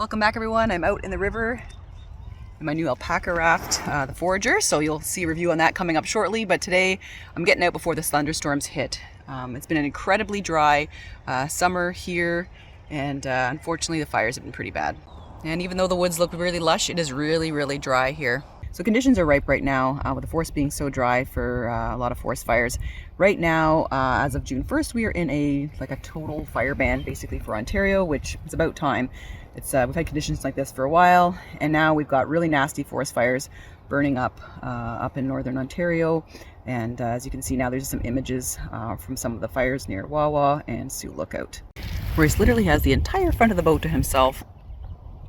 Welcome back, everyone. I'm out in the river in my new alpaca raft, the Forager, so you'll see a review on that coming up shortly, but today I'm getting out before the thunderstorms hit. It's been an incredibly dry summer here, and unfortunately the fires have been pretty bad. And even though the woods look really lush, it is really dry here. So conditions are ripe right now, with the forest being so dry for a lot of forest fires. Right now, as of June 1st, we are in a total fire ban, basically for Ontario, which is about time. We've had conditions like this for a while, and now we've got really nasty forest fires burning up in northern Ontario. And as you can see now, there's some images from some of the fires near Wawa and Sioux Lookout. Royce literally has the entire front of the boat to himself,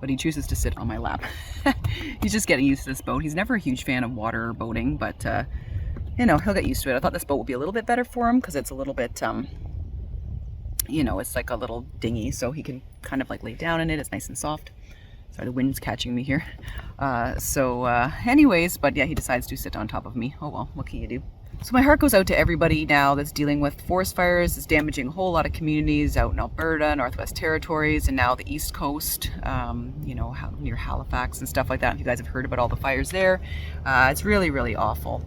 but he chooses to sit on my lap. He's just getting used to this boat. He's never a huge fan of water or boating, but you know, he'll get used to it. I thought this boat would be a little bit better for him because it's a little bit, you know, it's like a little dinghy, so he can kind of like lay down in it. It's nice and soft. Sorry, the wind's catching me here. Anyways, but yeah, he decides to sit on top of me. Oh well, what can you do? So my heart goes out to everybody now that's dealing with forest fires. It's damaging a whole lot of communities out in Alberta, Northwest Territories, and now the East Coast, you know, near Halifax and stuff like that. If you guys have heard about all the fires there, it's really awful.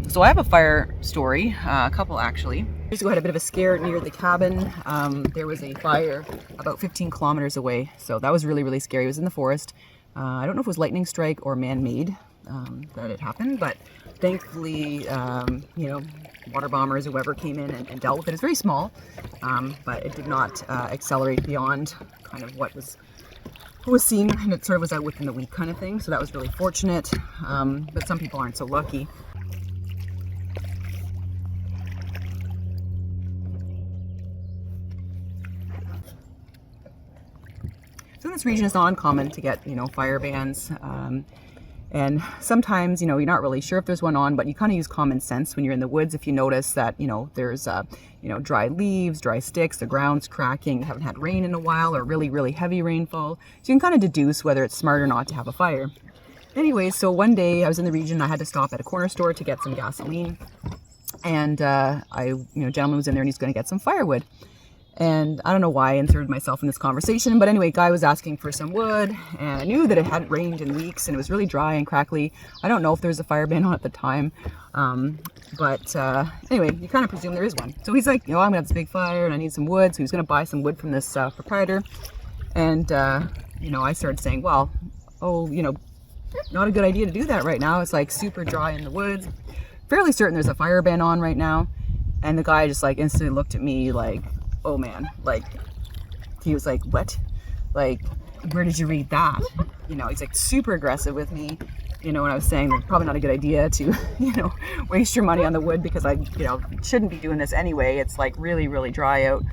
So I have a fire story, a couple actually. Years ago I had a bit of a scare near the cabin. There was a fire about 15 kilometers away, so that was really scary. It was in the forest. I don't know if it was lightning strike or man-made that it happened, but thankfully, you know, water bombers, whoever came in and dealt with it. It's very small, but it did not accelerate beyond kind of what was seen, and it sort of was out within the week kind of thing. So that was really fortunate, but some people aren't so lucky. So in this region, it's not uncommon to get, you know, fire bans. And sometimes, you know, you're not really sure if there's one on, but you kind of use common sense when you're in the woods. If you notice that, you know, there's, you know, dry leaves, dry sticks, the ground's cracking, you haven't had rain in a while, or really heavy rainfall. So you can kind of deduce whether it's smart or not to have a fire. Anyways, so one day I was in the region, I had to stop at a corner store to get some gasoline. And a gentleman was in there and he's going to get some firewood. And I don't know why I inserted myself in this conversation, but anyway, guy was asking for some wood, and I knew that it hadn't rained in weeks, and it was really dry and crackly. I don't know if there was a fire ban on at the time, but anyway, you kind of presume there is one. So he's like, you know, I'm gonna have this big fire, and I need some wood, so he's gonna buy some wood from this proprietor. And you know, I started saying, well, you know, not a good idea to do that right now. It's like super dry in the woods. Fairly certain there's a fire ban on right now. And the guy just like instantly looked at me like, oh man, like, he was like, what? Like, where did you read that? You know, he's like super aggressive with me, you know, when I was saying that probably not a good idea to, you know, waste your money on the wood because I, you know, shouldn't be doing this anyway. It's like really dry out.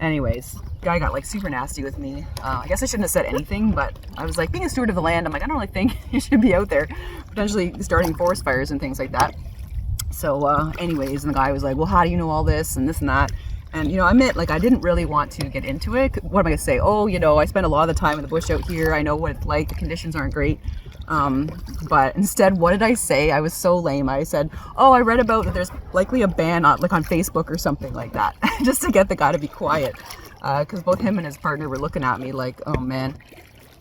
Anyways, guy got like super nasty with me. I guess I shouldn't have said anything, but I was like, being a steward of the land, I'm like, I don't really think you should be out there potentially starting forest fires and things like that. So anyways, and the guy was like, well, how do you know all this and this and that? And, you know, I admit, like, I didn't really want to get into it. What am I going to say? Oh, you know, I spend a lot of the time in the bush out here. I know what it's like. The conditions aren't great. But instead, what did I say? I was so lame. I said, oh, I read about that there's likely a ban on, like, on Facebook or something like that, just to get the guy to be quiet. Because both him and his partner were looking at me like, oh, man.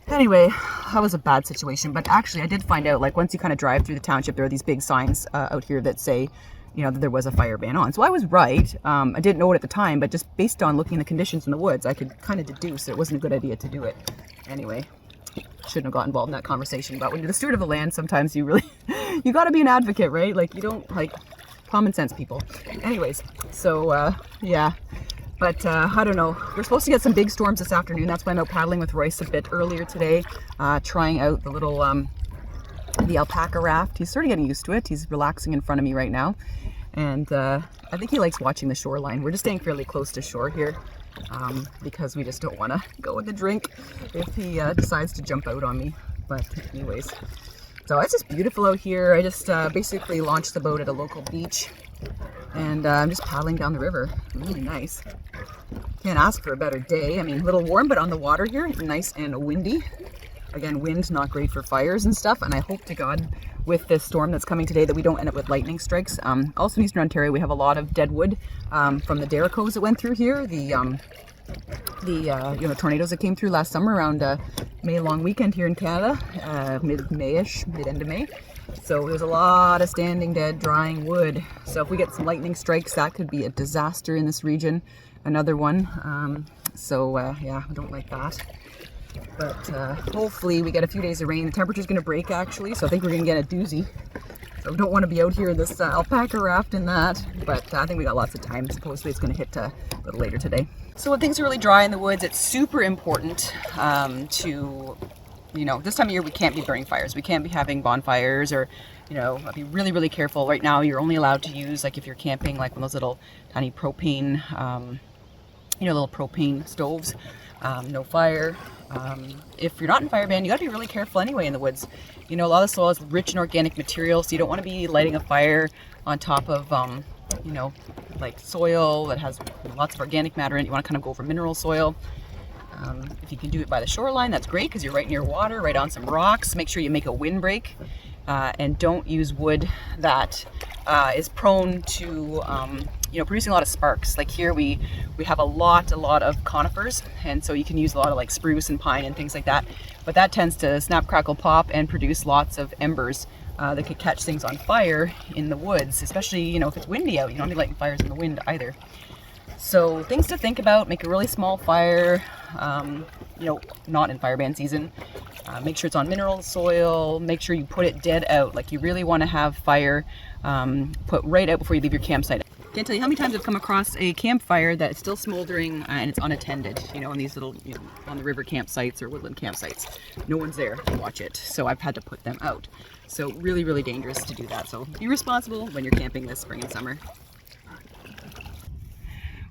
Anyway, that was a bad situation. But actually, I did find out, like, once you kind of drive through the township, there are these big signs out here that say, you know, that there was a fire ban on. So I was right. I didn't know it at the time, but just based on looking at the conditions in the woods, I could kind of deduce that it wasn't a good idea to do it. Anyway, shouldn't have got involved in that conversation. But when you're the steward of the land, sometimes you really, you got to be an advocate, right? Like, you don't, like, common sense people. Anyways, so yeah. But I don't know. We're supposed to get some big storms this afternoon. That's why I'm out paddling with Royce a bit earlier today, trying out the little the alpaca raft. He's sort of getting used to it. He's relaxing in front of me right now. And I think he likes watching the shoreline. We're just staying fairly close to shore here because we just don't want to go with the drink if he decides to jump out on me. But anyways, so it's just beautiful out here. I just basically launched the boat at a local beach, and I'm just paddling down the river. Really nice. Can't ask for a better day. I mean, a little warm, but on the water here, nice and windy. Again, wind, not great for fires and stuff. And I hope to God with this storm that's coming today that we don't end up with lightning strikes. Also in Eastern Ontario, we have a lot of dead wood from the derricos that went through here. The the tornadoes that came through last summer around May long weekend here in Canada, mid-May-ish, mid-end of May. So there's a lot of standing dead, drying wood. So if we get some lightning strikes, that could be a disaster in this region. Another one. Yeah, I don't like that. But hopefully we get a few days of rain. The temperature's going to break actually, so I think we're going to get a doozy. So we don't want to be out here in this alpaca raft in that, but I think we got lots of time. Supposedly it's going to hit a little later today. So when things are really dry in the woods, it's super important to, this time of year we can't be burning fires. We can't be having bonfires or, be really, really careful. Right now you're only allowed to use, like if you're camping, like one of those little tiny propane, little propane stoves, no fire. If you're not in fire ban, you gotta be really careful anyway in the woods. A lot of the soil is rich in organic material, so you don't want to be lighting a fire on top of, like soil that has lots of organic matter in it. You want to kind of go over mineral soil. If you can do it by the shoreline, that's great because you're right near water, right on some rocks. Make sure you make a windbreak, and don't use wood that is prone to producing a lot of sparks. Like here we have a lot of conifers, and so you can use a lot of like spruce and pine and things like that, but that tends to snap, crackle, pop and produce lots of embers that could catch things on fire in the woods, especially if it's windy out. You don't want to be lighting fires in the wind either. So things to think about: make a really small fire, not in fire ban season. Make sure it's on mineral soil. Make sure you put it dead out. Like you really want to have fire put right out before you leave your campsite. Can't tell you how many times I've come across a campfire that's still smoldering and it's unattended, in these little, on the river campsites or woodland campsites. No one's there to watch it, so I've had to put them out. So really, really dangerous to do that. So be responsible when you're camping this spring and summer.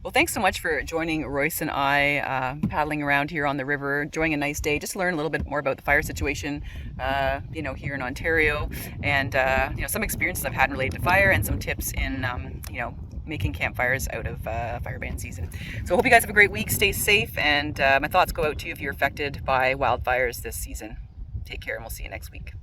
Well, thanks so much for joining Royce and I paddling around here on the river, enjoying a nice day, just to learn a little bit more about the fire situation, here in Ontario, and some experiences I've had related to fire and some tips in, making campfires out of fire ban season. So I hope you guys have a great week. Stay safe, and my thoughts go out to you if you're affected by wildfires this season. Take care, and we'll see you next week.